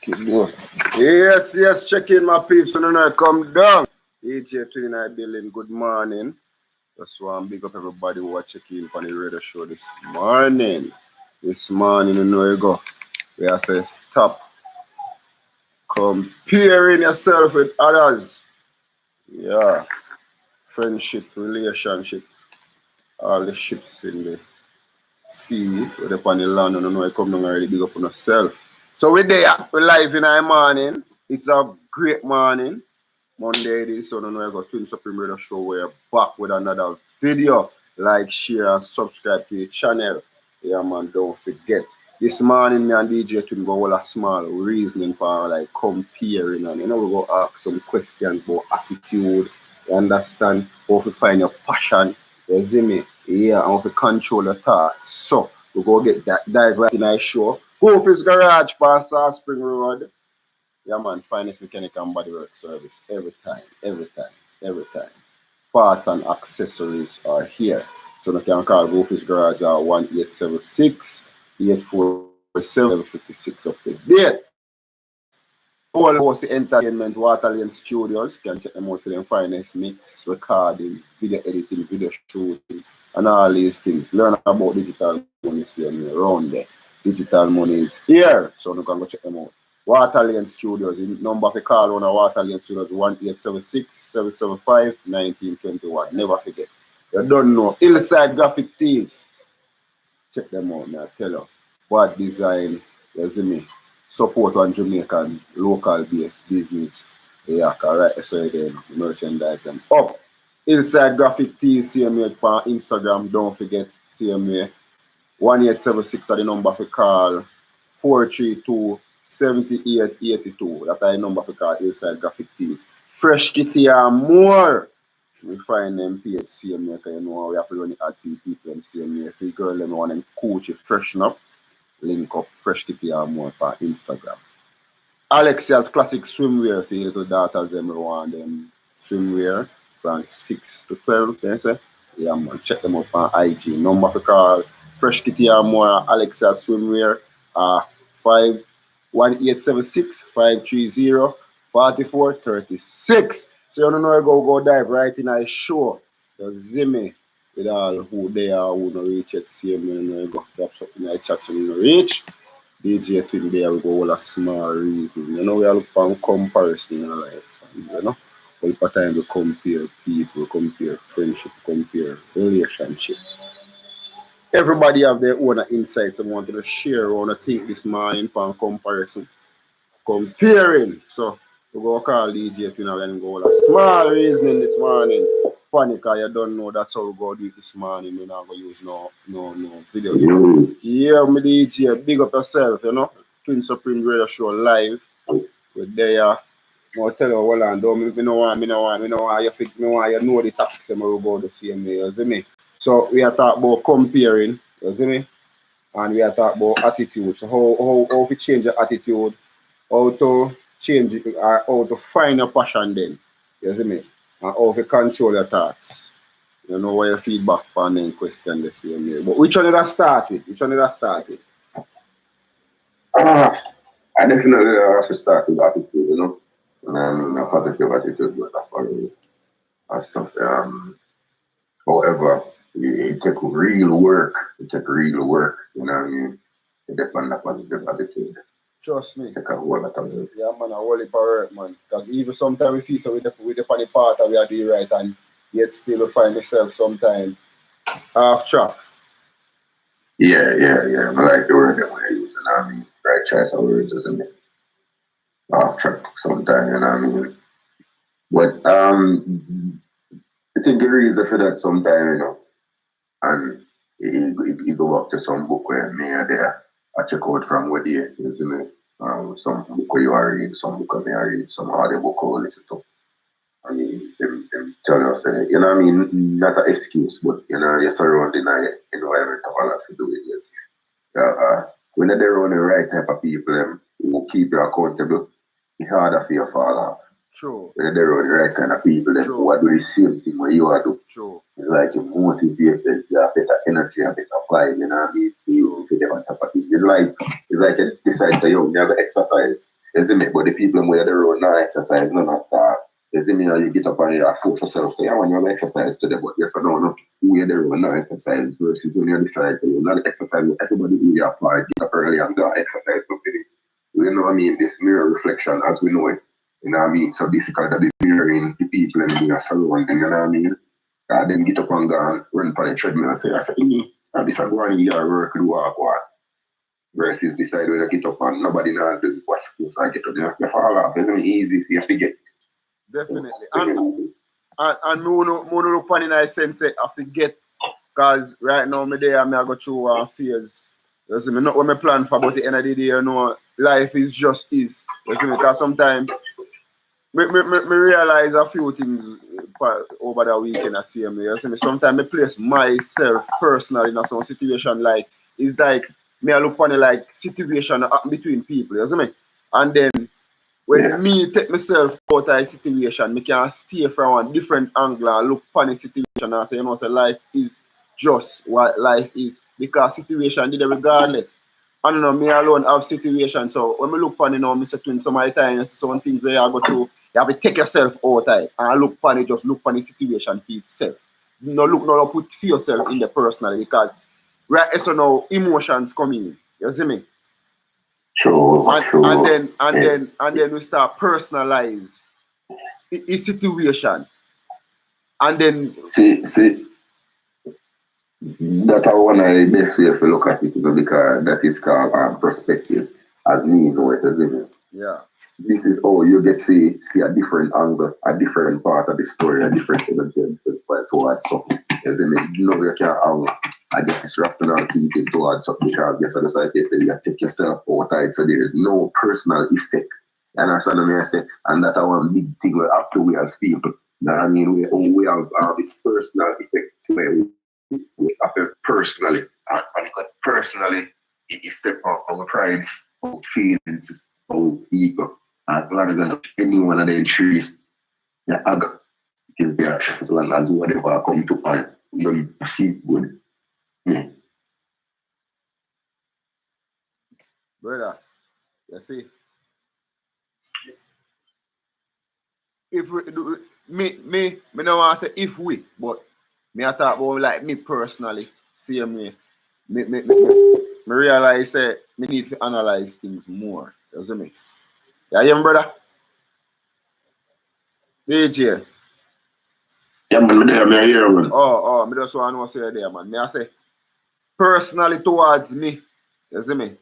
Keep going. Yes, check in my peeps when I come down. EJ29 building, good morning. Just want to big up everybody who are checking on the radio show this morning. This morning, you know you go. We have to stop comparing yourself with others. Yeah. Friendship, relationship, all the ships in the sea, where they on the land, and you know you come down and really big up on yourself. So we're there. We're live in the morning. It's a great morning. Monday it is, so you know I got Twin Supreme Radio Show. We're back with another video. Like, share, and subscribe to the channel. Yeah, man, don't forget. This morning, me and DJ Twin go all a small reasoning for like comparing, and you know we go ask some questions about attitude. You understand? How to find your passion. You see me? Yeah, and how to control your thoughts. So we go get that dive right in our show. Kofi's Garage, past South Spring Road. Yeah, man, finest mechanic and bodywork service every time. Parts and accessories are here. So you can call Goofy's Garage at 1-876-847-756 up to date. All Host Entertainment, Waterlane Studios, can check them out for them finest mix, recording, video editing, video shooting, and all these things. Learn about digital money around there. Digital money is here, so you can go check them out. Waterlane Studios, the number for call on Waterlane Studios 1-876-775-1921. Never forget. You don't know. Hillside Graphic Tees. Check them out now. Tell you. What design, you see me? Support on Jamaican local based business. Yeah, correct. So again, merchandise and up. Hillside Graphic Tees, CMA on Instagram. Don't forget CMA. 1876 are the number for call. 432-7882. That's the number for call Hillside Graphic Tees. Fresh Kitty and more. We find them page CMA because you know we have to run the ads in people and CMA. If you girl them want them coach it freshen up, link up Fresh Kitty and more for Instagram. Alexia's classic swimwear for your little daughters them want them swimwear from 6 to 12. Then say, yeah man, check them out on IG. Number for call Fresh Kitty and more Alexia's swimwear 1-876-530-4436. So you don't know go dive right in our show. The Zimmy with all who they are who no reach yet CMA, you know go drop something in the chat and you know reach. DJ Twin there we go all a small reason. You know we are look on comparison in our life. And, you know, all the time we compare people, compare friendship, compare relationship. Everybody have their own insights and wanted to share on a think this morning for comparison. Comparing. So we go call DJ Twin and go a small reasoning this morning. Panic, you don't know that's how we go do it this morning. We're not going to use no video. Yeah, me DJ, big up yourself, you know. Twin Supreme Radio Show live. We're there. I'll tell you, hold on, don't me no want you know the topics I'm about the same way, you see me? So we are talking about comparing, you see me? And we are talking about attitude. So how to change your attitude, how to change it, or how to find your passion then, you see me? And how to control your thoughts. You know what your feedback on the question the same way. But which one did I start with? I definitely have to start with attitude, you know. A positive attitude with that follow and stuff. However, it take real work. You know what I mean? To depend on positive attitude. Trust me. Take a whole lot of work. Yeah, man, a whole heap of work, man. Because even sometimes we feel so we depend on the part that we are doing right and yet still we find yourself sometimes off track. Yeah. I like the word that we're using, you know what I mean? Right choice of words, isn't it? Off track sometimes, you know what I mean? But I think the reason for that sometimes, you know, and you go back to some book where me are there, I check out from where they, you see me? Some book where you are read, some book where I read, some other book where I listen to. I mean, them tell us, you know what I mean? Not an excuse, but, you know, you're surrounded in an environment of a lot to do with this. When they're around the right type of people who keep you accountable, it's harder for you to fall off. True. When they're around the right kind of people, then who are doing the same thing what you are doing. True. It's like you motivated, you have better energy, and better vibe, you know what I mean? You them on top of things. It's like you decide that you have to exercise. You see me? But the people where they're around now exercise, none of that. You see me? You get up and you force yourself, say, I want you to exercise today, but yes or no, where they're around now exercise versus when you decide to not exercise, everybody do their part, get up early and go exercise. You know what I mean? This mirror reflection as we know it. You know what I mean? So this is kind of the mirroring the people and the surrounding, you know what I mean? Then get up and go and run for the treadmill and say, I say, this is going to work, do what. Versus decide whether get up and nobody knows what's supposed to get up. You fall off. It's not easy if you have to get. Definitely. So, and me look upon in a sense I forget because right now me there I go through fears. You see me, not what me plan for, but at the end of the day, you know, life is just is. You see me, because sometimes me realize a few things over the weekend I see me. You see me, sometimes I place myself personally in some situation like it's like me I look upon it like situation between people, you see me? And then when me take myself out of a situation, me can stay from one different angle and look upon the situation and say, you know, say life is just what life is. Because situation did it regardless. I don't know, me alone have situation. So when me look upon it now, me say to some of the time, some things where I go through, you have to take yourself out of it. And look upon it, just look upon the situation for yourself. No put for yourself in the personal because right so now emotions come in. You see me? True. And then we start personalize the situation. And then see that I one of the best way to look at it, you know, because that is called perspective. As me know it, isn't it? Yeah. This is how you get to see a different angle, a different part of the story, a different energy towards something. Isn't it? You know, you can't have rational thinking towards something because yes, as I say, you take yourself out of it, so there is no personal effect. You understand what I say? And that's one big thing we have to we as people. You know what I mean? We have this personal effect where we happen personally. And because personally, it step up our pride, our feelings, our ego. As long as any one of them trees, yeah, I got till be as long as whatever come to mind, you feel good. Yeah. Brother, you see, if we do me don't want to say if we, but me I talk about like me personally, see me realize say me need to analyze things more. You see me? Yeah, hear me, brother? DJ. Yeah, man, me hear man. Oh, me just want to say there, man. Me I say personally towards me, you see me?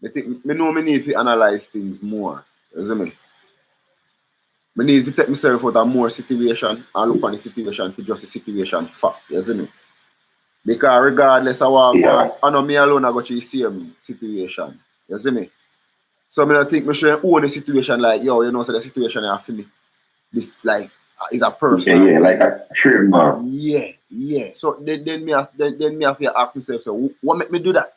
Me think me know me need to analyze things more. You see me? I need to take myself out of more situation and look on the situation for just the situation fact, you see me? Because regardless of what I know me alone I go through the same situation. You see me? So I don't think I should own the situation like, yo, you know, so the situation I feel me. This like is a person. Yeah, like a trademark. Yeah. So then me have to ask myself, so what make me do that?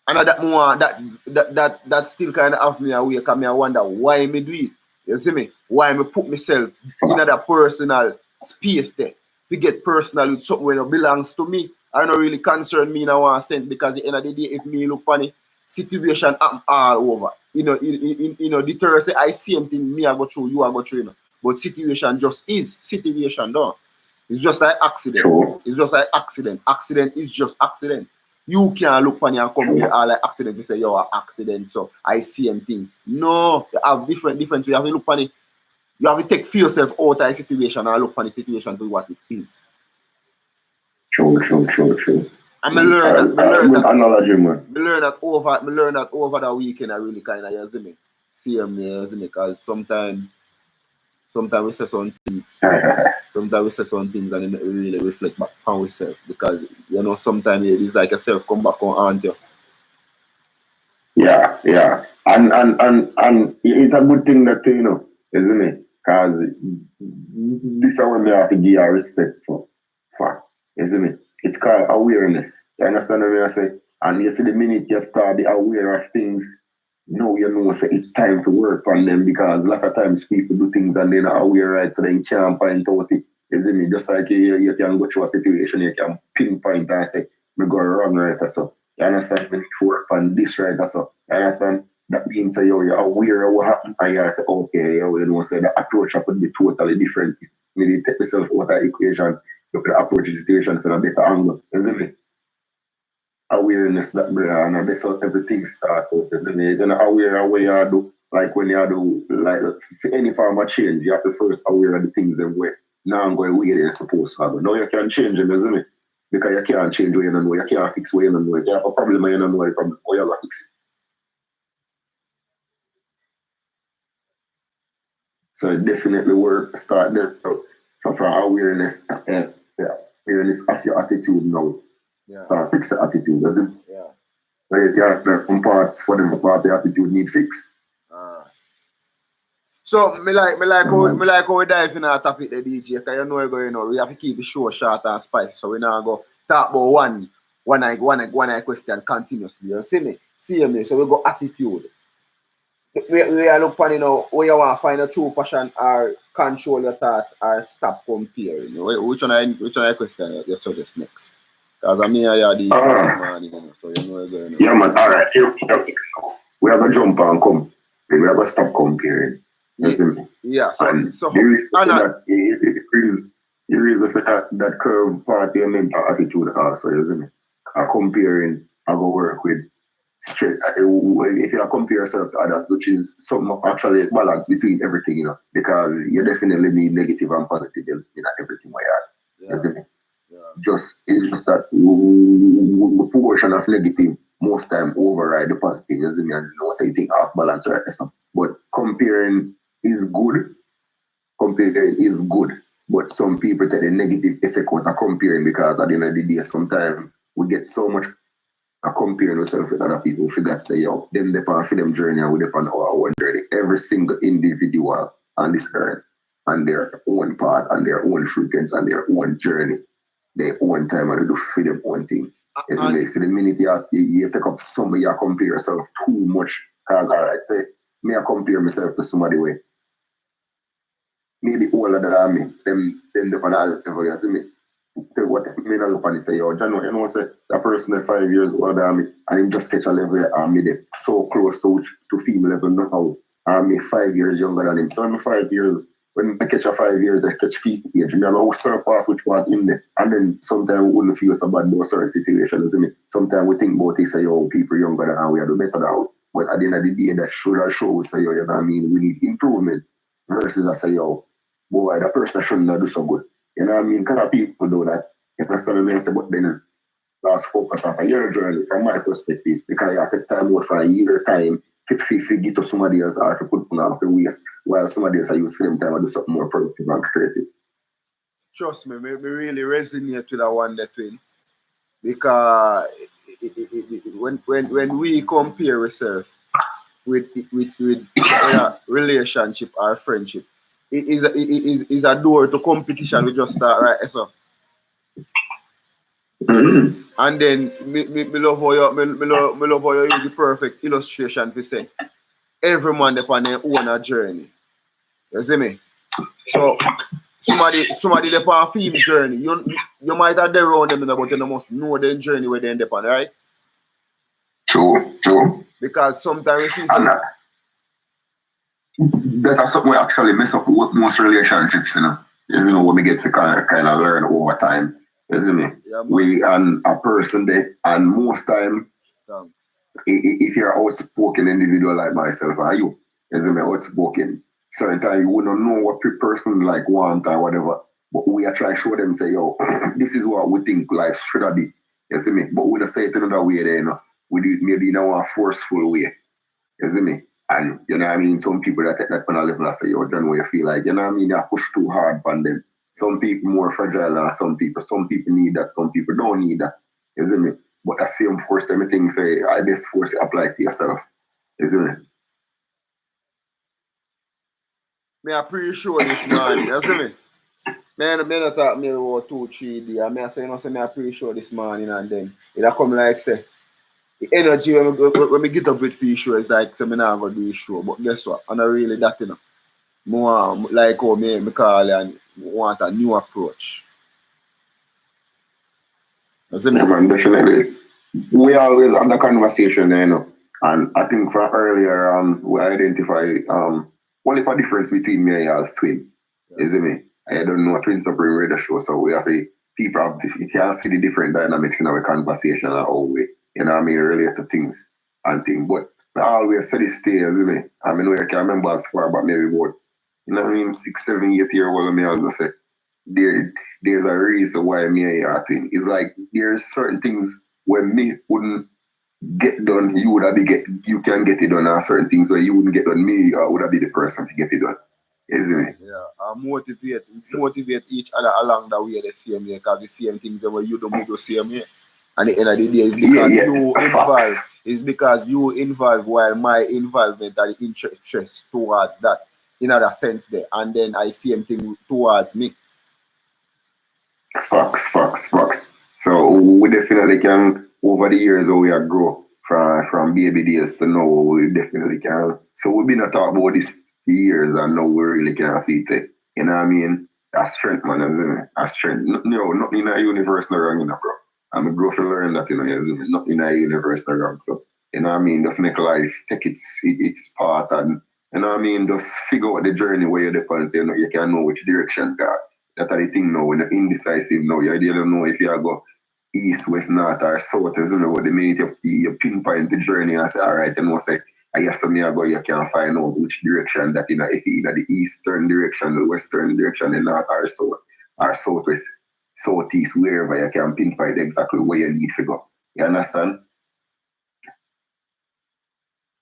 And that more that still kind of have me away because me I wonder why me do it. You see me? Why me put myself in that personal space there to get personal with something that belongs to me. I don't really concern me in one sense because at the end of the day, if me look funny, situation happen all over. You know, the terror say I see something me I go through, you I go through, you know. But situation just is situation, though. It's just like accident. True. It's just like accident. Accident is just accident. You can't look on and compare all like accident and say, yo, an accident, so I see anything. No, you have different. You have to look on it. You have to take for yourself out of the situation and look on the situation to what it is. True. And I learn that. Analogy, man. I learn that over the weekend. I really kind of, you see me, see me, because sometimes we say some things. Sometimes we say some things and it really reflect back on ourselves because you know sometimes it's like yourself come back on haunt you. Yeah. And it's a good thing that you know, isn't it? Because this is what we have to give our respect for, isn't it? It's called awareness. You understand what I say? And you see the minute you start be aware of things, now you know so it's time to work on them because a lot of times people do things and they're not aware, right? So they can't point out it. You see me? Just like you can go through a situation, you can pinpoint and say, me go wrong right so. You understand? Me need to work on this right so. You understand? That means that you're aware of what happened and you say, okay, you know, say the approach could be totally different. Maybe take myself out of the equation, you could approach the situation from a better angle. You see me? Awareness that brother and that's how everything starts out. Isn't it? You're not aware of what you do. Like when you do like any form of change, you have to first aware of the things that way. Now I'm going where you're supposed to go. Now you can change them, isn't it? Because you can't change what you don't know, you can't fix what you don't know. You have a problem and you don't know the problem, how you have to fix it. So it definitely work start there. So from awareness awareness of your attitude now. Yeah. Fix the attitude, does it? Yeah. Right, yeah, the parts for them part the attitude need fixed. So me like how we dive in our topic the DJ, because you know we're going on. We have to keep the show short and spicy. So we now go talk about one question continuously. You see me? See me. So we go attitude. We are looking, you know, where you want to find a true passion or control your thoughts or stop comparing. You know, which one I question you suggest next? Because I'm here the first man, you know, so you know we're going on. Yeah, man. All right. We have a jump and come. We have a stop comparing. You see me? Yeah. So the reason for that curve part the mental attitude also, you see me? Comparing, I go work with straight. If you compare yourself to others, which is something actually balance between everything, you know, because you definitely need negative and positive in everything we are. Yeah. You see me? Yeah. It's just that the portion of negative most time override the positive, you see me? And you know, say think off balance right so. But comparing is good. But some people take the negative effect out of comparing because at the end of the day, sometimes we get so much comparing ourselves with other people. We forgot to say, yo, them depend for them journey and we depend on our own journey. Every single individual on this earth on their own path, on their own frequency, on their own journey, their own time and they do for them own thing. So the minute you take up somebody, you compare yourself too much. Because, all right, say, me I compare myself to somebody way. Maybe older than me, them depend on level, you see me? What me not look and say, yo, John, you know, say that person is 5 years older than me and him just catch a level and me they so close to female level now. And me 5 years younger than him. So I'm 5 years, when I catch a 5 years, I catch feet age. Me I surpass which part in there. And then sometimes we wouldn't feel so bad about certain situations, see me? Sometimes we think about it, say, yo, people younger than us, we are do better now. But at the end of the day, that should show, say, yo, you know what I mean? We need improvement. Versus I say, yo, boy, that person shouldn't do so good. You know what I mean? Because people do that. You understand what I say? But then let's focus on your journey from my perspective. Because you have to take time out for a year time to get to somebody else or to put on to waste while somebody else use for them time to do something more productive and creative. Trust me, me really resonate with that one that thing. Because when we compare ourselves with relationship or friendship, it is a door to competition. We just start right so. Mm-hmm. And then me love how you use the perfect illustration to say every man upon their own journey. You see me? So somebody upon a film journey, you might have their own them, but you must know their journey where they end up on, right? True. Because sometimes we see that's something we actually mess up with most relationships, you know. You know, when we get to kind of learn over time. You see me? Yeah, we and a person there, and most time, if you're an outspoken individual like myself, are you? You see me? Outspoken. Certain time you wouldn't know what person like want or whatever, but we are trying to show them, say, yo, this is what we think life should be. You see me? But we don't say it another way there, you know. We do it maybe in a forceful way. You see me? And you know what I mean? Some people that take that kind of level and say, yo, John, what you feel like, you know what I mean? You push too hard on them. Some people more fragile than some people. Some people need that, some people don't need that. You see me? But the same force, everything say, I best force you apply to yourself. You see me? Me I pretty sure this morning, you see me? Me not talk me about 2-3 days. I say, you know, say me I pretty sure this morning and then it come like say the energy when we get up with the show is like, so me not gonna do the show. But guess what? I'm not really that, you know. More like how me call and want a new approach. You see me? Yeah, man, definitely. We always have the conversation, you know. And I think from earlier, we identify what is the difference between me and you as twin. Yeah. You see me? I don't know Twin Supreme Radio Show, so we have to people have you can see the different dynamics in our conversation and how we, you know what I mean, relate to things and things. But I always say this stay, you see me? I mean, I can remember as far but maybe about, you know what I mean, 6, 7, 8 years old, me I'll just say there's a reason why me and you are twin. It's like there's certain things where me wouldn't get done, you can get it done, and certain things where you wouldn't get done, me would have be the person to get it done. Isn't it? Yeah, motivate each other along the way the same way, because the same things that you do, me do same way. And at the end of the day, it's because you involve while my involvement and interest towards that in other sense there. And then I same thing towards me. Facts. So we definitely can, over the years we are grow from baby days to now, we definitely can. So we've been talking about this for years and now we really can see it. You know what I mean? That's strength, man, isn't it? That's strength. Nothing in a universe no wrong, you know, bro. I'm a grow to learn that, you know, isn't it? Nothing in a universe no wrong. So, you know what I mean? Just make life take its part and, you know what I mean? Just figure out the journey where you're dependent, you know, you can know which direction God. That's the thing now, when you're indecisive now, you don't know if you go east, west, north, or south, isn't it? What the minute you pinpoint the journey and say, all right, you know, say, I guess some year ago you can find out which direction that, you know, if you either the eastern direction, the western direction, the north or south, or southwest, southeast, wherever you can pinpoint exactly where you need to go. You understand?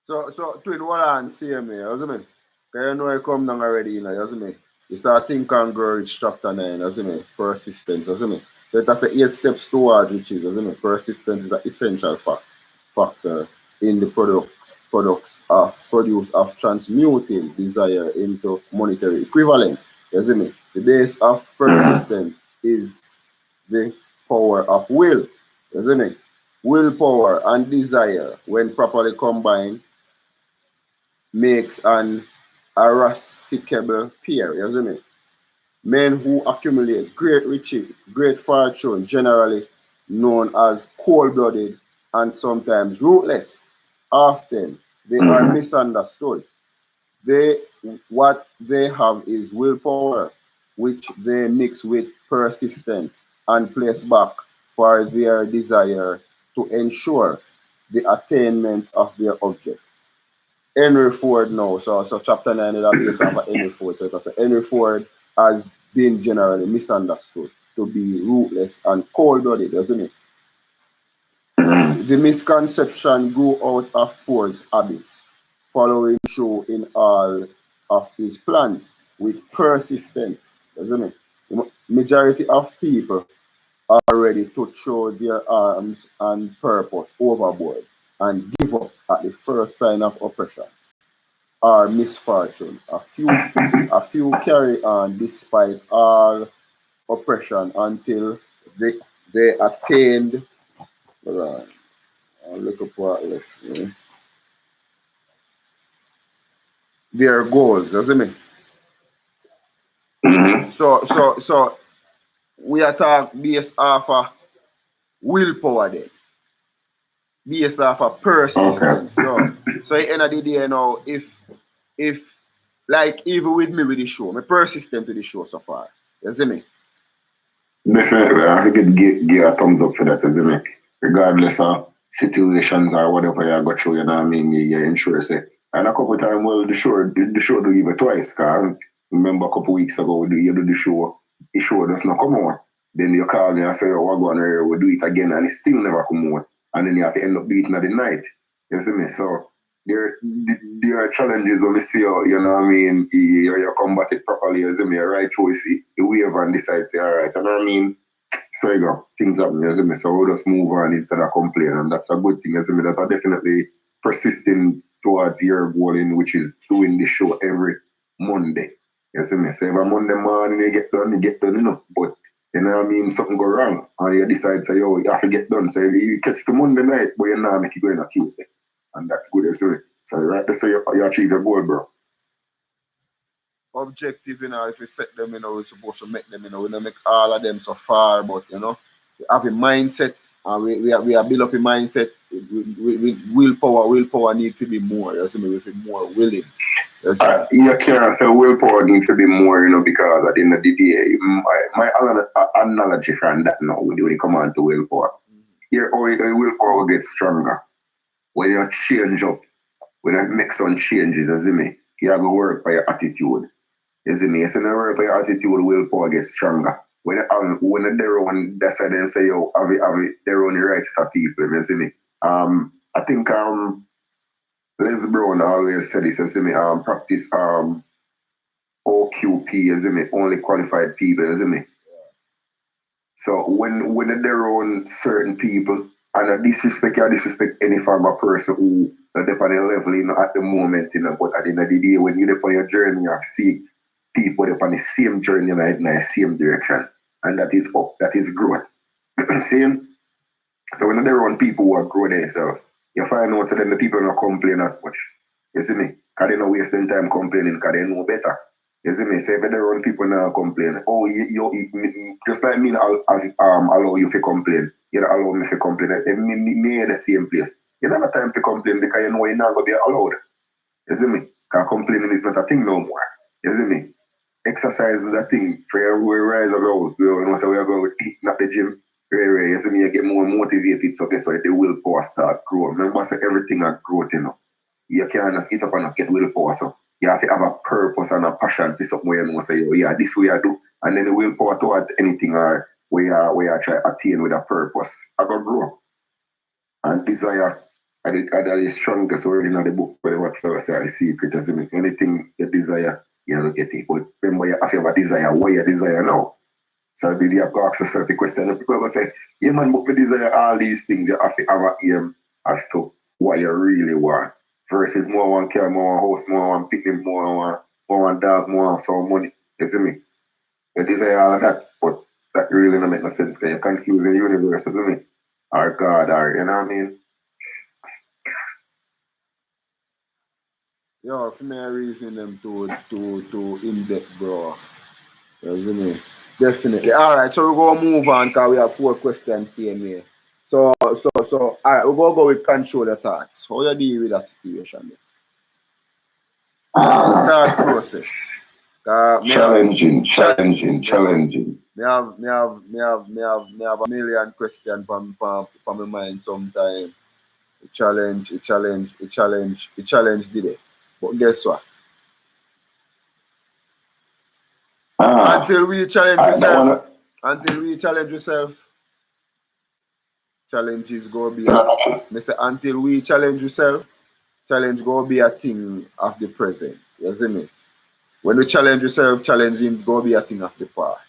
So twin, what I'm saying here, you see me? Because you know I come down already, you know, you see me? It's a Think and Grow Rich chapter 9, you see me? Persistence, you see me? So it has 8 steps towards which is, you see me? Persistence is an essential factor in the produce of transmuting desire into monetary equivalent. You see me? The base of persistence is the power of will. You see me? Willpower and desire, when properly combined, makes an irasticable pair, you see me? Men who accumulate great riches, great fortune, generally known as cold-blooded and sometimes ruthless, often they are misunderstood. What they have is willpower, which they mix with persistence and place back for their desire to ensure the attainment of their object. Henry Ford now, so chapter 9 is based off of Henry Ford. So it was Henry Ford has been generally misunderstood to be ruthless and cold-blooded, doesn't it? The misconception grew out of Ford's habits, following through in all of his plans with persistence, doesn't it? The majority of people are ready to throw their arms and purpose overboard and give up at the first sign of oppression or misfortune. A few carry on despite all oppression until they attained. I'll look up what their goals, doesn't it? So we attack based off of willpower then. Based off of persistence. Okay. So at the end of the day, you know, if like even with me with the show, I'm persistent with the show so far. You see me? Definitely, I think it give a thumbs up for that, isn't it? Regardless of situations or whatever you go through, you know what I mean? You ensure say. And a couple of times, well, the show do even twice. Cause remember a couple of weeks ago, you do the show does not come on. Then you call me and say, oh, we're going to we'll do it again, and it still never come on. And then you have to end up doing it at the night. You see me? So there are challenges when we see you know what I mean, you combat it properly, you see me, right choice, you wave and decide, say, all right, you know what I mean? So you go, things happen, you see me, so we'll just move on instead of complain, and that's a good thing, you see me, that are definitely persisting towards your goal, in which is doing the show every Monday, you see me, so every Monday morning you get done, you know, but You know what I mean? Something go wrong, and you decide, say, yo, you have to get done. So you catch the Monday night, but you now make it go in on Tuesday. And that's good as well. So right there, so you achieve your goal, bro. Objective, if we set them, we're supposed to make them, we don't make all of them so far, but, we have a mindset, and we are build up a mindset. Willpower need to be more. You see me, we feel more willing. You can't say willpower need to be more, because at the end of the day, my analogy from that now, when you come on to willpower, your willpower gets stronger. When you change up, when you make some changes, you see me, you have to work by your attitude. You see me, you work by your attitude, willpower gets stronger. When they're on, that's why they say, yo, have their own rights to people, you see me. I think Les Brown always said this, you see me, practice OQP, you see me, only qualified people, you see me. So when they're on certain people, and I disrespect any form of person who are on a level, at the moment, but at the end of the day, when you're on your journey, you see people on the same journey in the same direction. And that is up, that is growth. See? So when they're on people who are growing themselves, you find out that the people don't complain as much. You see me? Because they're not wasting time complaining because they know better. You see me? So if they're on people now complain, oh, you just like me, I'll allow you to complain. You don't allow me to complain. Me in the same place. You don't have time to complain because you know you're not going to be allowed. You see me? Because complaining is not a thing no more. You see me? Exercise is a thing. For we rise around. So we are going to eat at the gym. You see me? You get more motivated. So guess what? The willpower start growing. Remember, say everything are growth, You can't just get up and just get willpower. So you have to have a purpose and a passion to something where you say, oh, yeah, this way I do. And then the willpower towards anything or where I try to attain with a purpose. I got grow. And desire, I the strongest word in the book, but what fellow say, I see it as anything you desire, you don't get it. But remember, if you have a desire, what you desire now? So you have to ask yourself the question. And people will say, yeah, man, but me desire all these things. You have to have an aim as to what you really want. Versus more one car, more one house, more one picnic, more one dog, more some money. You see me? You desire all of that, but that really don't make no sense because you're confusing the universe, you see me? Or God, or you know what I mean? Yeah, for me, I reason them to in-depth, bro. You see me? Definitely. All right, so we're going to move on because we have 4 questions same here. So, all right, we're going to go with control your thoughts. How you deal with that situation? Thought process. Challenging. Me have a million questions from my mind sometimes. A challenge did it. But guess what? Until we challenge yourself, challenge is going to be until we challenge yourself, challenge going to be a thing of the present. You see me? When you challenge yourself, challenging going to be a thing of the past.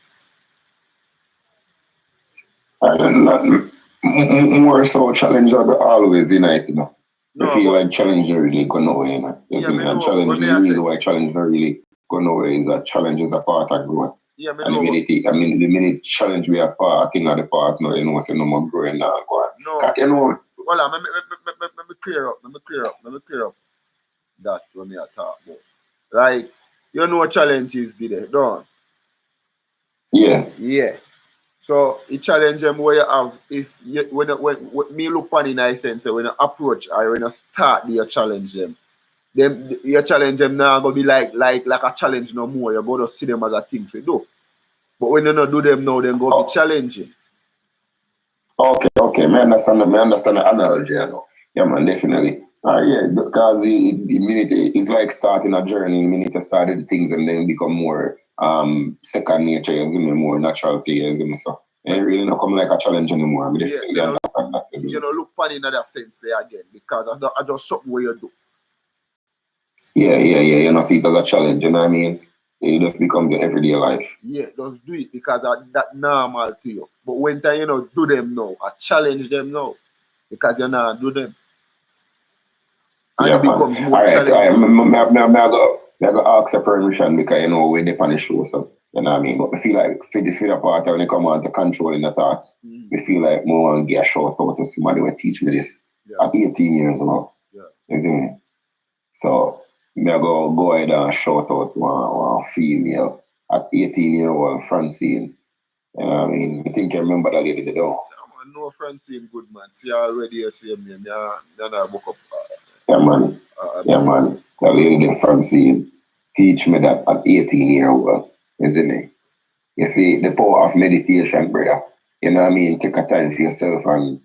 More so challenge are always unite, No, I feel like challenge not really go nowhere, And challenge really why challenge not really go nowhere is that challenge is a part of growth. Yeah, and the minute challenge we are part thing of the past now, say no more growing now. No. Well, let me clear up that when we are talking about. Like, challenges did it, don't? Yeah. So you challenge them where you have when me look on in a sense, when you approach or when you start you challenge them. Then you challenge them now gonna be like a challenge no more. You're gonna see them as a thing to do. But when you not do them now, then go be challenging. Okay. Me understand the analogy, Yeah, man, definitely. Because the minute it's like starting a journey, the minute you started things and then become more second nature, more natural to you, so it really not come like a challenge anymore. I definitely understand that. Look funny in that sense there again, because I just something where you do. Yeah. You see it as a challenge, you know what I mean? It just becomes the everyday life. Yeah, just do it because that normal to you. But when time do them now, I challenge them now because you not do them. And it becomes more challenging. I'm going to ask a permission because we're on the show. So You know what I mean? But I feel like for the part when it come on to controlling the thoughts, I feel like more want to get a shout out to somebody who teach me this at 18 years old. You see me? So me go ahead and shout out one female at 18-year-old Francine. You know what I mean? I think I remember that lady though. No Francine good man. See already you see me. I book up. Yeah man. That lady Francine teach me that at 18-year-old. You see me? You see the power of meditation, brother. You know what I mean? Take a time for yourself and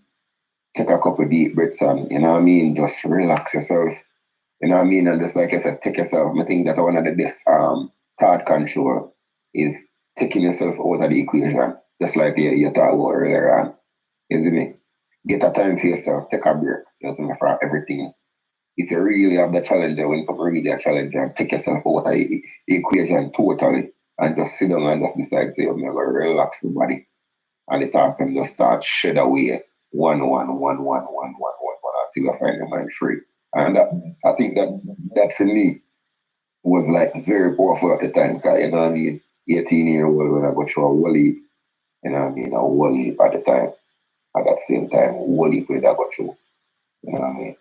take a couple deep breaths and, you know what I mean? Just relax yourself. You know what I mean? And just like I said, take yourself. I think that one of the best thought control is taking yourself out of the equation. Just like you talked about earlier on. You see me? Get a time for yourself. Take a break. You see me? From everything. If you really have the challenge, when something really a challenge, and take yourself out of the equation totally and just sit down and just decide, say, I'm going to relax the body. And the thoughts and just start shed away one until I find the mind free. And I think that for me was like very powerful at the time. Because, you know what I mean? 18-year-old when I go through a whole heap, you know what I mean? A whole heap at the time. At that same time, a whole heap when I go through. You know what I mean?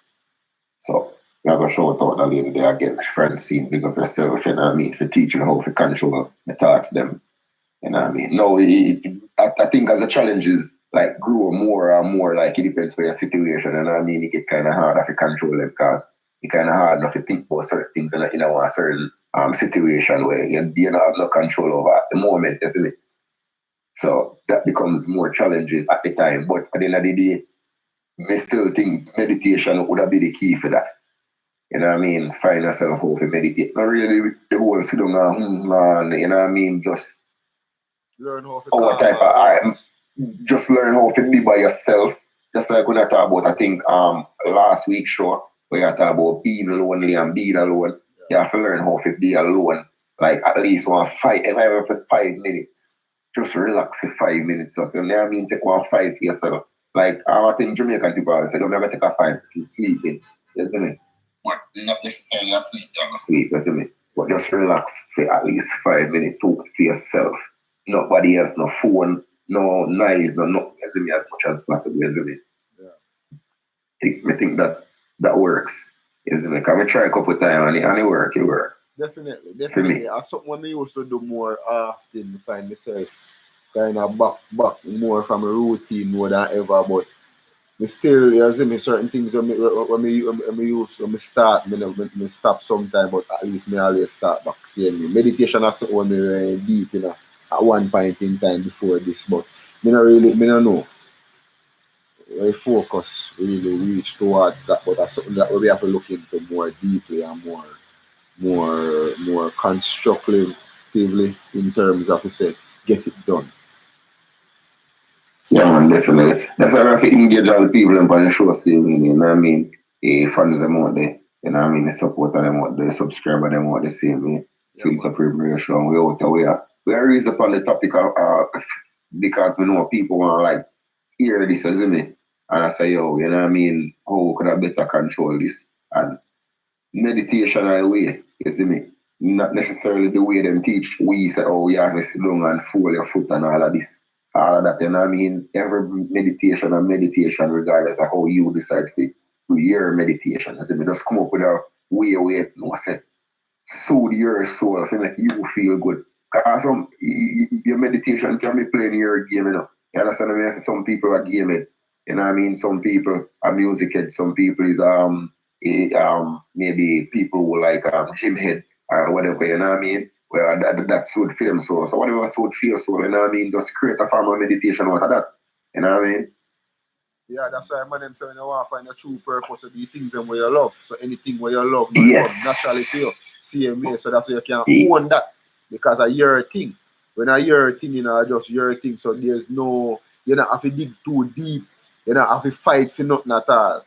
So, I'm going to shout out that lady there again, Francine, big up yourself, you know what I mean? For teaching how to control the thoughts, them. You know what I mean? No, I think as the challenges like grow more and more, like it depends on your situation. You know what I mean? It get kind of hard to control them because it's kind of hard enough to think about certain things in a certain situation where you don't have no control over at the moment, isn't it? So that becomes more challenging at the time. But at the end of the day, I still think meditation would have been the key for that. You know what I mean? Find yourself how to meditate. Not really the whole sit down and, you know what I mean? Just learn how to our type of art. Just learn how to be by yourself. Just like when I talk about, I think last week's show, where I talk about being lonely and being alone. You have to learn how to be alone. Like at least 5 minutes. Just relax for 5 minutes or so. You know what I mean? Take 5 for yourself. Like I think Jamaican people say, don't ever take a 5 to sleeping. You see me? But not necessarily asleep, you're not sleep, you see me? But just relax for at least 5 minutes, talk to yourself. Nobody else, no phone, no noise, no nothing, you see me, as much as possible, you see me? I think that works. You see me? Because I try a couple of times and it work, Definitely. That's something I used to do more often, find myself kind of back more from a routine more than ever, but me still, you see me, certain things when me start, me stop sometime, but at least me always start back. See me. Meditation is something when me very deep, at one point in time before this, but me don't know. My focus really reach towards that, but that's something that we have to look into more deeply and more constructively in terms of, say, get it done. Yeah, man, definitely. That's why I have to engage all the people on the show, see me, you know what I mean? Fans them out there, you know what I mean? The supporter them out there, the subscriber them out there, see me. Things of preparation, we out there. We are raised upon the topic of, because we know people want to like hear this, isn't me? And I say, yo, you know what I mean? How could I better control this? And meditation are the way, you see me? Not necessarily the way them teach. We say, oh, you have to sit down and fold your foot and all of this. All of that, you know what I mean? Every meditation and meditation, regardless of how you decide to do your meditation. You see me? Just come up with a way, no, I say, soothe your soul to make you feel good. Because your meditation can be playing your game, you know. You understand what I mean? I say some people are gaming. You know what I mean? Some people are music heads, some people is maybe people who like gym head or whatever, you know what I mean? Well, that suit film so whatever suit feel so, you know what I mean? Just create a form of meditation out of that. You know what I mean? Yeah, that's why man them say when you want to find a true purpose of the things them where you love. So anything where you love yes. come naturally to you. Same way. So that's why you can own that. Because of your thing. When I your thing, just your thing. So there's no, you don't have to dig too deep. You don't have to fight for nothing at all.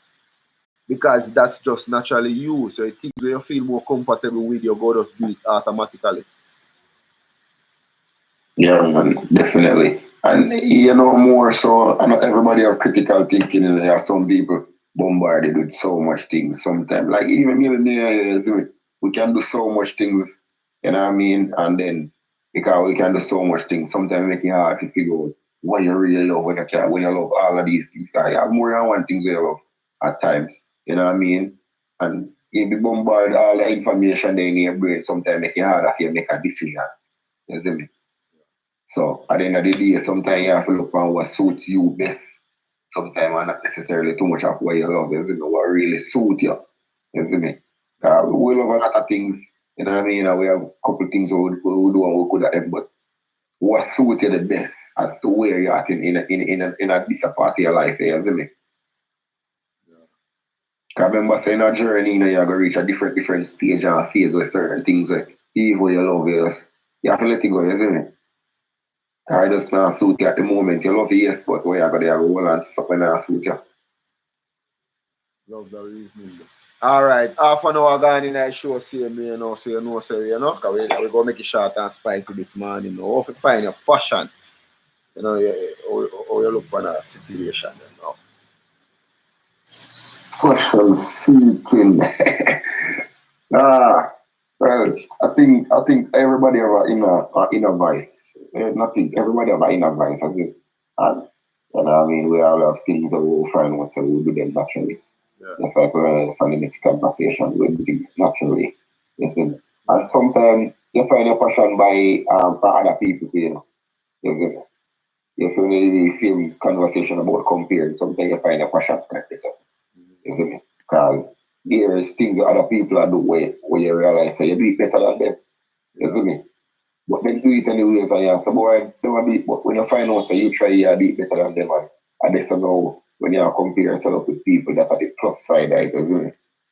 Because that's just naturally you. So things where you feel more comfortable with, you go just do it automatically. Yeah, man, definitely. And more so, not everybody have critical thinking. And there are some people bombarded with so much things sometimes. Like even millionaires, we can do so much things, you know what I mean? And then Because we can do so much things. Sometimes make it hard to figure out what you really love when you love all of these things. Because you have more than one thing you love at times. You know what I mean? And you be bombarded all the information there in your brain, sometimes make it harder for you to make a decision. You see me? So at the end of the day, sometimes you have to look on what suits you best. Sometimes not necessarily too much of what you love, you see me, what really suits you. You see me? We love a lot of things, you know what I mean? And we have a couple of things we do and we could at them, but what suits you the best as to where you're at in a this part of your life, you see me? Because remember saying a journey, you know, you're going to reach a different stage and phase with certain things where even you love you have to let it go, you see me? I just not suit you at the moment. You love it, yes, but where you got to hold on to something that suit you. Love the reasoning. All right, half an hour gone in that show, see me, you know, so you know, because we're going to make it short and spicy this morning. You know, how to find your passion, you know, how you look for a situation, you know. Passion seeking. Well, I think everybody have an inner voice. Everybody have an inner voice, as it. And you know what I mean, we all have things that we'll find out, so we'll do them naturally. Yeah. Just like we're from the next conversation, we'll do things naturally. You see? And sometimes you find your passion by other people, you know. You see? You see the same conversation about comparing. Sometimes you find your passion for yourself. You see me? Because there's things that other people are doing where you realize that you do it better than them. You see me? But then do it anyways and you say, boy, don't do it. But when you find out that you try you do it better than them, and that's now when you compare yourself with people that are the plus side, you see me?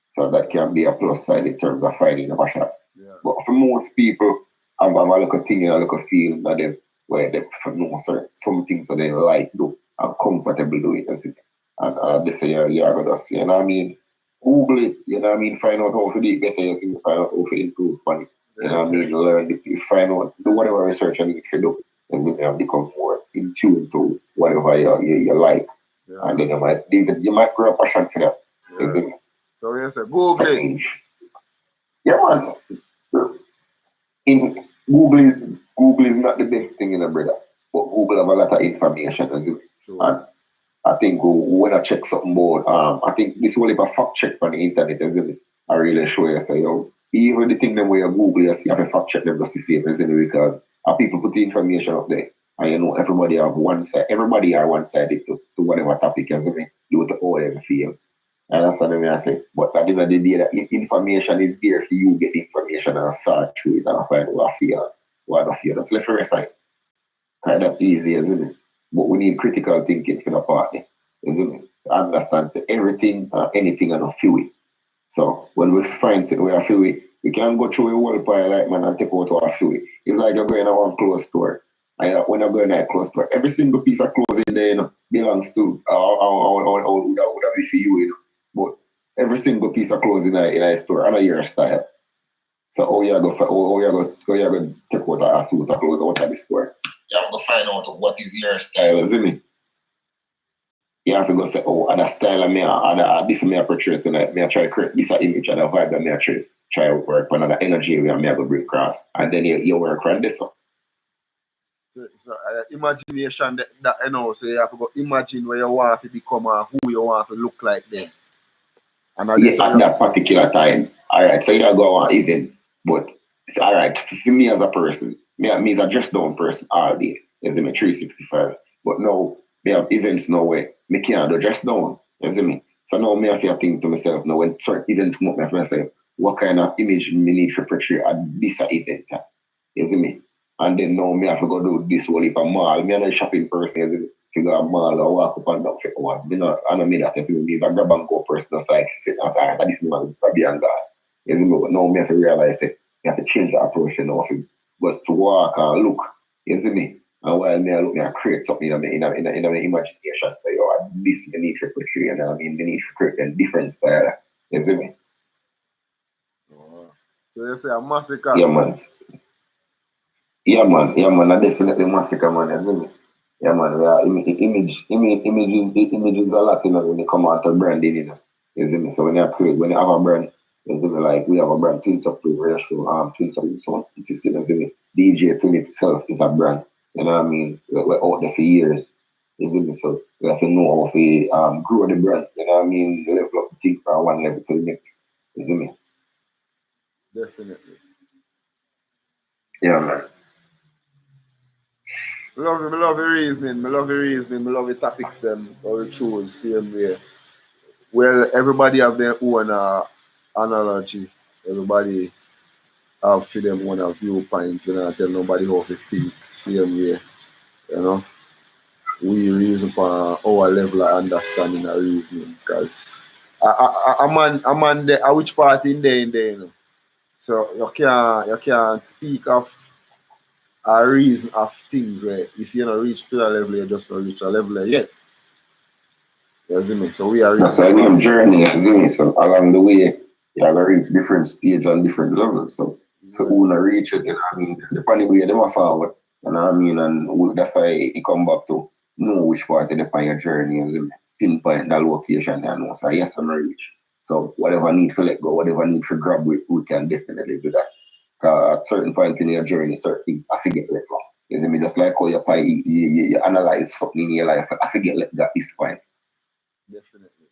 So that can be a plus side in terms of finding a passion. Yeah. But for most people, I have a little thing, a little feeling that them where they know some things that they like do and comfortable doing, you see. And they say, yeah, I got to see, you know what I mean? Google it, you know what I mean? Find out how to do it better, you see, find out how to improve on it. You know what I mean? Learn, find out, do whatever research you need to do, and become more in tune to whatever you like. Yeah. And then you might grow a passion for that. Yeah. You see? So you say, Google it. Yeah, man. Google is not the best thing in a brother, but Google have a lot of information, as you. Sure. And I think when I check something about, I think this will have a fact check on the internet, isn't it? I really show you, say, even the thing them where you Google, you see, have a fact check them just the same, isn't it? Because people put the information up there, and you know, everybody have one side, everybody are one sided to whatever topic, isn't it? You to all them feel. And that's what I say. But at the end of the day, that information is there for you get information and search through it and find what I feel, what I feel. That's left for side. Kind of easy, isn't it? But we need critical thinking for the party, isn't it? Understand everything, anything, and a few it. So when we find something we are few it, we can go through a whole pile like man and take out our few it. It's like you're going to one clothes store. And when you're going to a clothes store, every single piece of clothes in there, you know, belongs to would be for you, you know. But every single piece of clothes in a store, and your style. So how you go take out a suit of clothes out of the store? You have to find out what is your style, isn't it? You have to go say, oh, the style of me, this me I portray tonight. Me I try to create this image and the vibe that me I try to work on the energy where me I go bring across. And then you work on this one. So imagination that you know, so you have to go imagine where you want to become and who you want to look like then. And at that particular time. All right, so you go on event, but it's all right for me as a person. Me as a dress down person all day. You see me 365. But now me have events no way. Me can't do dress down. You see me? So now me have to think to myself now when certain events come up, me have to say, what kind of image me need to portray at this event? You see me? And then now me have to go do this whole heap of mall. Me not a shopping person, you see me? To go a mall or walk up and down for hours. I don't mean that, you see me? It's a grab and go person that's like sit outside and this man probably and God. You see me? But now me have to realize it. You have to change the approach you know, but to walk and look, you see me? And while me I look, me I create something in my imagination. So, this me need to portray, and I mean, me need to create a different style. You see me? Oh. So you say a massacre? Yeah, man. Yeah, man. I definitely massacre, man. You see me? Yeah, man. We are images a lot, you know, when they come out of branding, you know. You see me? So when you have a brand, You see me, like we have a brand, Twins of Praise show, Twins of Sound System, you see me. DJ Twin itself is a brand. You know what I mean? We're out there for years. You see me? So we have to know how to grow the brand. You know what I mean? Level up the thing from one level to the next. You see me? Definitely. Yeah, man. I love the reasoning. I love the reasoning. I love the topics them or the choose same way. Well, everybody have their own analogy. Everybody have for them one viewpoint. You know, tell nobody how to think same way. You know, we reason for our level of understanding and reasoning because a man there, which part in there, you know. So you can't speak of a reason of things where if you don't reach to that level, you just don't reach a level yet. You see me? So we are That's reaching. why we have journey, you see me? So along the way, you have to reach different stage and different levels. So for who not reach it, you know what I mean? Depending where them are forward, you know what I mean? And that's why it come back to know which part of the your journey, you see me? Pinpoint that location and know. So yes, I'm reach. So whatever need to let go, whatever need to grab, we can definitely do that. At certain point in your journey, certain things I forget let go. You see me? Just like how you analyze something in your life, I forget let go at this point. Definitely.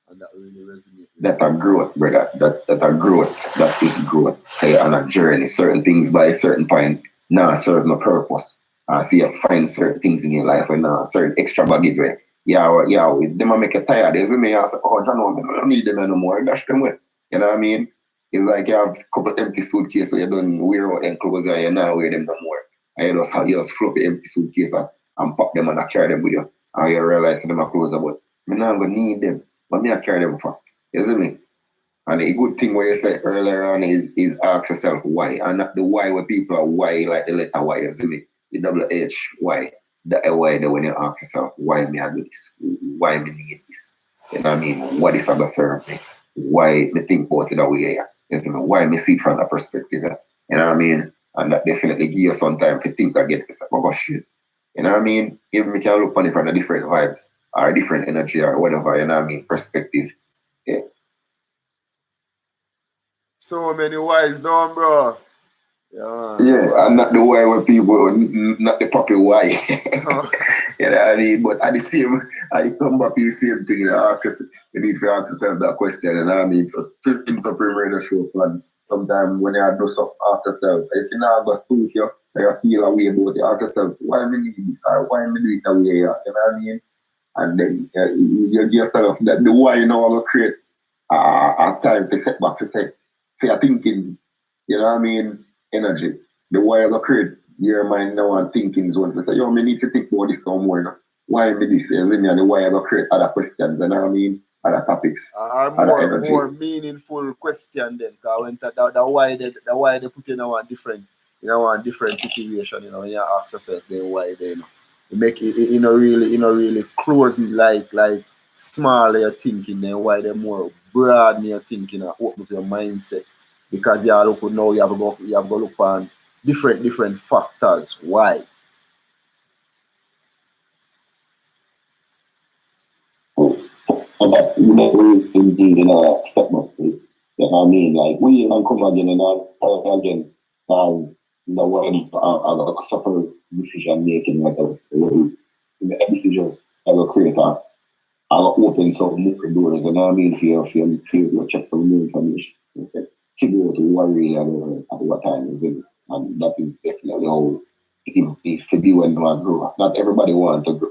And that really resonates. That are growth, brother. That are growth. That is growth. Hey, on a journey. Certain things by a certain point now serve no purpose. So you find certain things in your life and now certain extra baggage way. Them a make you tired. You see me? I say, oh, John, I don't need them anymore. Dash them away. You know what I mean? It's like you have a couple empty suitcases so you don't wear out them clothes and you now wear them no more. And you just flop the empty suitcases and pop them and carry them with you. And you realize them are clothes but I'm not gonna need them. But me I carry them for. You see me? And a good thing where you said earlier on is ask yourself why. And not the why where people are why like the letter Y, you see me? The double H why. The why when you ask yourself why me I do this? Why me need this? You know what I mean? What is other serve me? Why me think about it that way here? You see me? Why me see it from that perspective? You know what I mean? And that definitely give you some time to think again. It's like, oh shit. You know what I mean? Even me can look on it from the different vibes or different energy or whatever, you know what I mean? Perspective. Yeah. So many whys down, bro. Yeah, and not the why where people, not the proper why. You know what I mean? But at the same, I come back to the same thing. You need to ask yourself that question, you know what I mean? So, two things are pretty the show plans. Sometimes when you do stuff, ask yourself, if you not go to you feel a way about it, ask yourself, why me need this or why me do it that way? You know what I mean? And then you give yourself that the why you know will create a time to set back to say, for your thinking, you know what I mean? Energy. The why will create your mind now and thinking zone to say, yo, me need to think about this some more. You know? Why me this? And the why will create other questions, you know what I mean? Other topics. More meaningful question then, because when the why they put in a different situation, you know, when you ask yourself then why they, you know. You make it really close like small your thinking, then why they more broad in your thinking and open up your mindset. Because you look now you have to go look on different factors. Why? That we indeed step back. You know what I mean? Like we uncover again and again when I suffer decision making like that. So the decision I will create I will open some more doors, you know what I mean? For you check some new information. You say, figure out what really at what time you do. And that is definitely how if you do and not grow. Not everybody want to grow,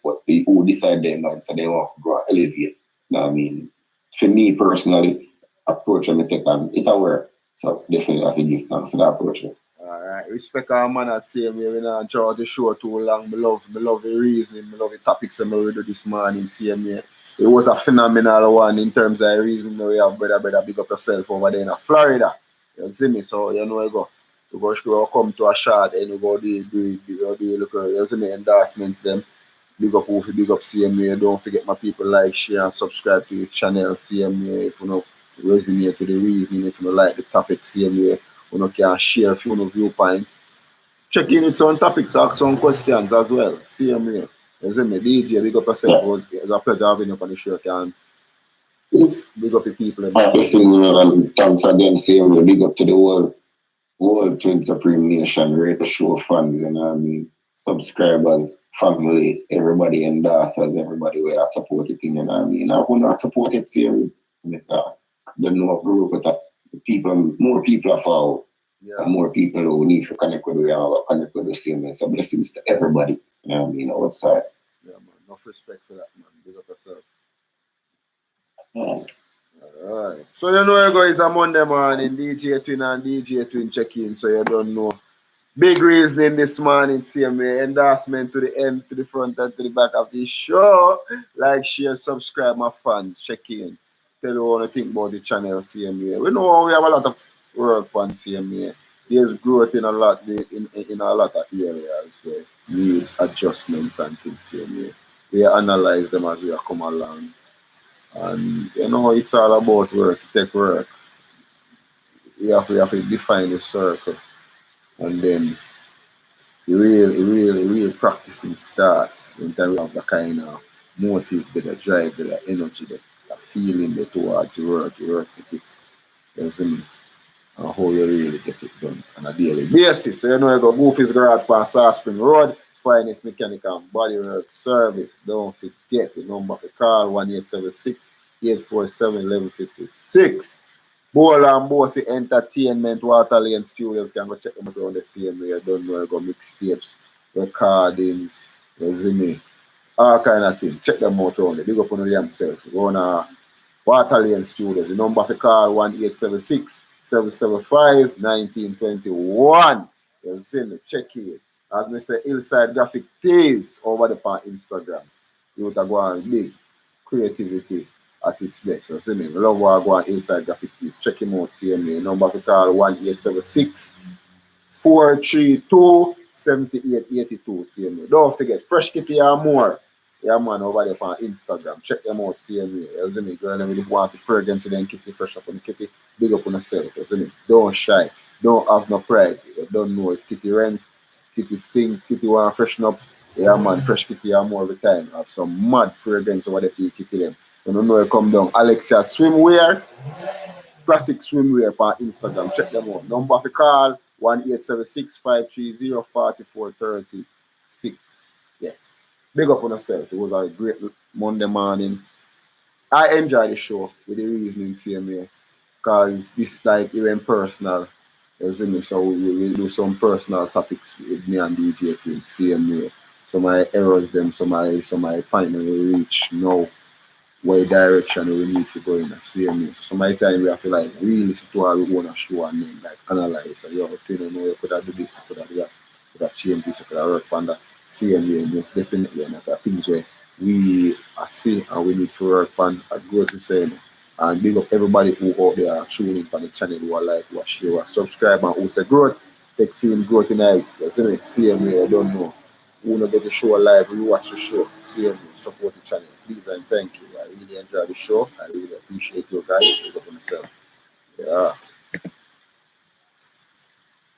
but people who decide their mind so they want to grow, elevate. You know what I mean? For me personally, approach and take on it aware. So definitely I have to give thanks to that approach. Alright, respect our man at same way. We not draw the show too long. Me love the reasoning, me love the topics that we do this morning, same way. It was a phenomenal one in terms of reason we have brother big up yourself over there in Florida. You see me? So you know we go come to a shot and we go do look you see me endorsements them. Big up who big up CMA. Don't forget my people like, share and subscribe to your channel CMA if you know resonate with the reasoning, if you know like the topic CMA. You can share a few viewpoint. Check in with some topics, ask some questions as well. Same way. You see me, DJ, big up yourself. It's a pleasure having you on the show. Can Big up the people. Blessings, and thanks again, same. Big up to the whole Twin Supreme Nation, great show fans, you know what I mean? Subscribers, family, everybody endorsers, everybody where I support it, you know what I mean? I will not support it, same. Don't know a group with people, more people are followed. Yeah. And more people who need to connect with connect with the same. So blessings to everybody, you know what I mean, outside. Yeah, man. Enough respect for that, man. Big up yourself. Yeah. Alright. So you know guys, a Monday morning, DJ Twin and DJ Twin check in, so you don't know. Big reasoning this morning, same way. Endorsement to the end, to the front, and to the back of the show. Like, share, subscribe, my fans. Check in. Tell you what you think about the channel, same way. We know we have a lot of work on same way. There's growth in a lot in a lot of areas where need adjustments and things, same way. We analyze them as we come along. And you know, it's all about work, take work. We have to define the circle. And then real practicing start when time we have the kind of motive, the drive, the energy, the feeling the towards the work ethic. You see me? And how you really get it done on a daily basis. So you know you go Goofy's Garage on South Spring Road, finest mechanic and bodywork service. Don't forget the number to call 1876-847-1156. Bowl and Bossy Entertainment, Water Lane Studios, can go check them out on the same way. You don't know, you go mixtapes, recordings, you see me, all kind of things. Check them out on the big up on themselves. Go on Water Lane Studios. The number to call 1876-775-1921. You see me, check it. As me say, Hillside Graphic Tees over the on Instagram. You would go on big creativity at its best. So see me, love what go on Inside Graphic Tees. Check him out, see me. Number to call 1876-432-7882. See me. Don't forget, Fresh Kitty and more. Yeah, man, over there on Instagram. Check them out, see me. You see me, girl, if you want to fragrance then kitty, fresh up on the kitty, big up on yourself. You see me. Don't shy. Don't have no pride. You don't know if kitty rent, kitty sting, kitty want to freshen up. Yeah, man, Fresh Kitty and more every time. Have some mad fragrance over there for you kitty them. You don't know you come down. Alexia Swimwear, classic swimwear on Instagram. Check them out. Number to call 1876-530-4436. Yes. Big up on yourself. It was a great Monday morning. I enjoy the show with the reasoning same way. Because this like even personal. You see me? So we do some personal topics with me and DJ Twin same way. So my errors them, so my point we reach now what direction we need to go in the same way. So my time we have to like really sit to our own show and then like analyze. So you know you could have do this, you could have do that, you could have changed this, you could have worked on that same way. Most definitely and that things where we are see and we need to work on a growth to say. And big up everybody who out there are tuning on the channel, who are like, who are share, who are subscribe and who say growth. Take seeing growth tonight. You see me? Same way, I don't know. Who not get the show live, you watch the show, see me, support the channel. Please and thank you. I really enjoy the show. I really appreciate you guys. Big up on yourself. Yeah.